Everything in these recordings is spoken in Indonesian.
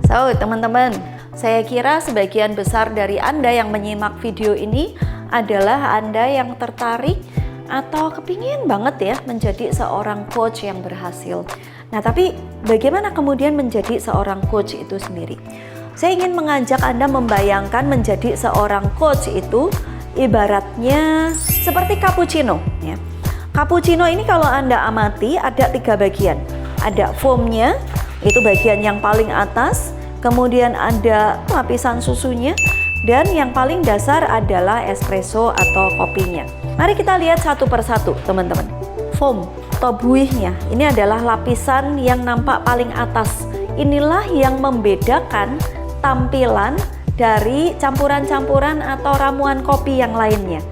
So, teman-teman, saya kira sebagian besar dari Anda yang menyimak video ini adalah Anda yang tertarik atau kepingin banget ya menjadi seorang coach yang berhasil. Nah, tapi bagaimana kemudian menjadi seorang coach itu sendiri? Saya ingin mengajak Anda membayangkan menjadi seorang coach itu ibaratnya seperti cappuccino ya. Cappuccino ini kalau Anda amati ada 3 bagian. Ada foamnya, itu bagian yang paling atas, kemudian ada lapisan susunya, dan yang paling dasar adalah espresso atau kopinya. Mari kita lihat satu persatu, teman-teman. Foam atau buihnya, ini adalah lapisan yang nampak paling atas. Inilah yang membedakan tampilan dari campuran-campuran atau ramuan kopi yang lainnya.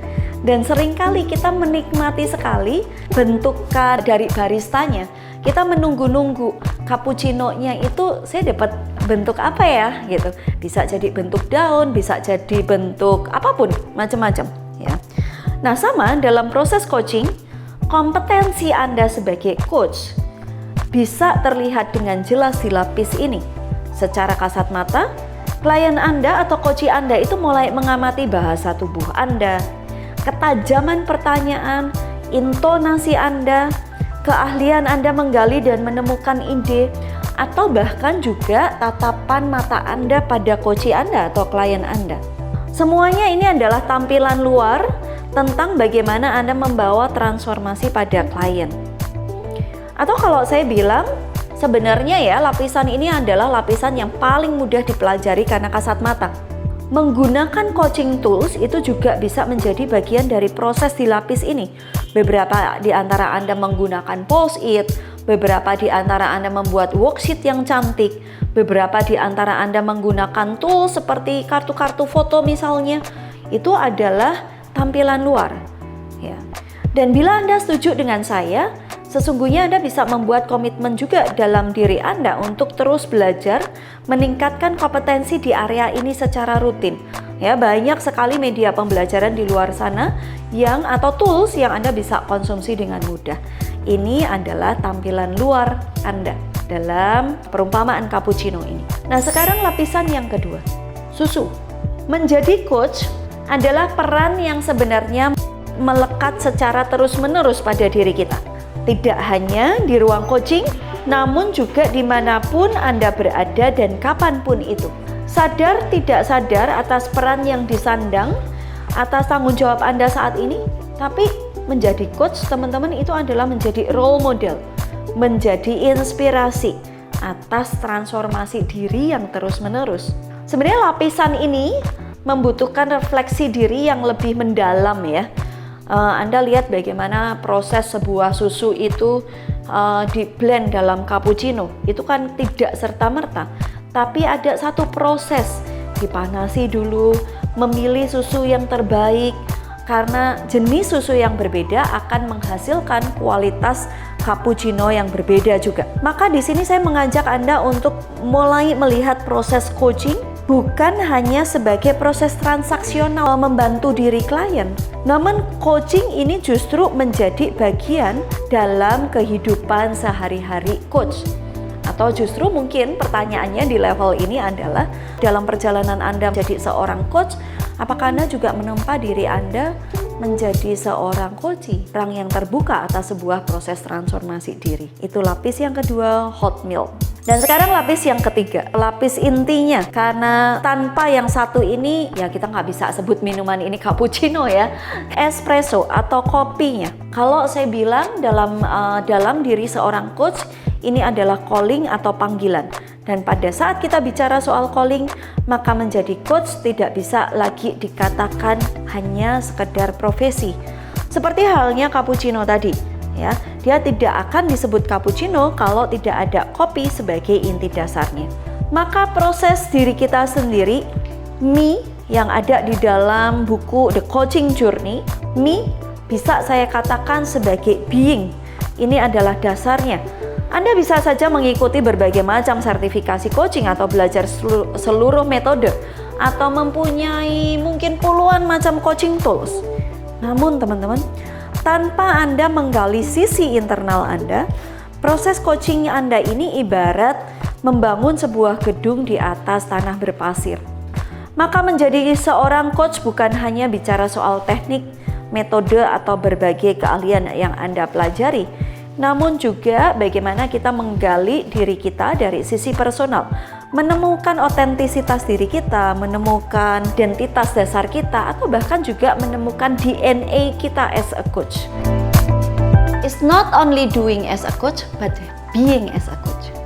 Dan seringkali kita menikmati sekali bentuk dari baristanya. Kita menunggu-nunggu cappuccino-nya itu saya dapat bentuk apa ya gitu. Bisa jadi bentuk daun, bisa jadi bentuk apapun, macam-macam ya. Nah, sama dalam proses coaching, kompetensi Anda sebagai coach bisa terlihat dengan jelas di lapis ini. Secara kasat mata, klien Anda atau coach Anda itu mulai mengamati bahasa tubuh Anda, ketajaman pertanyaan, intonasi Anda, keahlian Anda menggali dan menemukan ide, atau bahkan juga tatapan mata Anda pada coach Anda atau klien Anda. Semuanya ini adalah tampilan luar tentang bagaimana Anda membawa transformasi pada klien. Atau kalau saya bilang, sebenarnya ya lapisan ini adalah lapisan yang paling mudah dipelajari karena kasat mata. Menggunakan coaching tools itu juga bisa menjadi bagian dari proses di lapis ini. Beberapa di antara Anda menggunakan post-it, beberapa di antara Anda membuat worksheet yang cantik, beberapa di antara Anda menggunakan tools seperti kartu-kartu foto misalnya. Itu adalah tampilan luar. Ya. Dan bila Anda setuju dengan saya, sesungguhnya Anda bisa membuat komitmen juga dalam diri Anda untuk terus belajar, meningkatkan kompetensi di area ini secara rutin. Ya, banyak sekali media pembelajaran di luar sana atau tools yang Anda bisa konsumsi dengan mudah. Ini adalah tampilan luar Anda dalam perumpamaan cappuccino ini. Nah, sekarang lapisan yang kedua, susu. Menjadi coach adalah peran yang sebenarnya melekat secara terus-menerus pada diri kita. Tidak hanya di ruang coaching, namun juga dimanapun Anda berada dan kapanpun itu. Sadar tidak sadar atas peran yang disandang, atas tanggung jawab Anda saat ini, tapi menjadi coach teman-teman itu adalah menjadi role model, menjadi inspirasi atas transformasi diri yang terus-menerus. Sebenarnya lapisan ini membutuhkan refleksi diri yang lebih mendalam ya. Anda lihat bagaimana proses sebuah susu itu di blend dalam cappuccino. Itu kan tidak serta-merta, tapi ada satu proses. Dipanasi dulu, memilih susu yang terbaik, karena jenis susu yang berbeda akan menghasilkan kualitas cappuccino yang berbeda juga. Maka di sini saya mengajak Anda untuk mulai melihat proses coaching bukan hanya sebagai proses transaksional membantu diri klien, namun coaching ini justru menjadi bagian dalam kehidupan sehari-hari coach. Atau justru mungkin pertanyaannya di level ini adalah dalam perjalanan Anda menjadi seorang coach, apakah Anda juga menempa diri Anda menjadi seorang coach, orang yang terbuka atas sebuah proses transformasi diri. Itu lapis yang kedua, hot milk. Dan sekarang lapis yang ketiga, lapis intinya, karena tanpa yang satu ini ya kita nggak bisa sebut minuman ini cappuccino ya, espresso atau kopinya. Kalau saya bilang dalam diri seorang coach ini adalah calling atau panggilan. Dan pada saat kita bicara soal calling, maka menjadi coach tidak bisa lagi dikatakan hanya sekedar profesi. Seperti halnya cappuccino tadi, ya, dia tidak akan disebut cappuccino kalau tidak ada kopi sebagai inti dasarnya. Maka proses diri kita sendiri, me yang ada di dalam buku The Coaching Journey, me bisa saya katakan sebagai being. Ini adalah dasarnya. Anda bisa saja mengikuti berbagai macam sertifikasi coaching atau belajar seluruh metode atau mempunyai mungkin puluhan macam coaching tools. Namun teman-teman, tanpa Anda menggali sisi internal Anda, proses coaching Anda ini ibarat membangun sebuah gedung di atas tanah berpasir. Maka menjadi seorang coach bukan hanya bicara soal teknik, metode, atau berbagai keahlian yang Anda pelajari, namun juga bagaimana kita menggali diri kita dari sisi personal, menemukan otentisitas diri kita, menemukan identitas dasar kita, atau bahkan juga menemukan DNA kita as a coach. It's not only doing as a coach, but being as a coach.